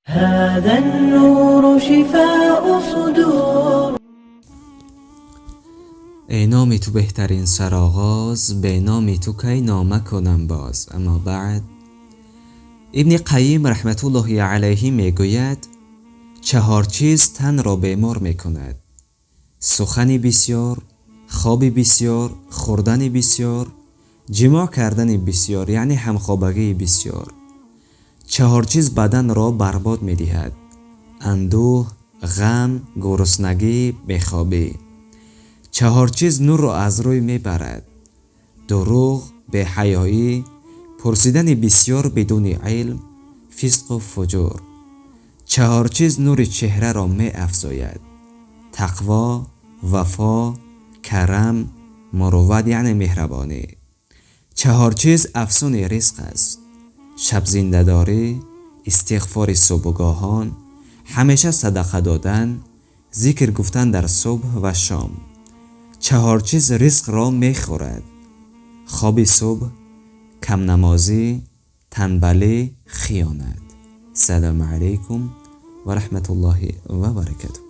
هذا النور شفاء صدور. ای نام تو بهترین سرآغاز، به نام تو کی نامه کنم باز. اما بعد، ابن قیم رحمت الله علیه میگوید 4 چیز تن را بیمار میکند: سخن بسیار، خواب بسیار، خوردن بسیار، جماع کردن بسیار یعنی همخوابگی بسیار. 4 چیز بدن را برباد میدهد: اندوه، غم، گرسنگی، بیخوابی. 4 چیز نور را از روی میبرد: دروغ، بی‌حیایی، پرسیدن بسیار بدون علم، فسق و فجور. 4 چیز نور چهره را می افزاید: تقوا، وفا، کرم، مروت یعنی مهربانی. 4 چیز افسون رزق است: شب زنده داری، استغفار صبحگاهان، همیشه صدقه دادن، ذکر گفتن در صبح و شام. 4 چیز رزق را می خورد: خواب صبح، کم نمازی، تنبلی، خیانت. سلام علیکم و رحمت الله و برکاته.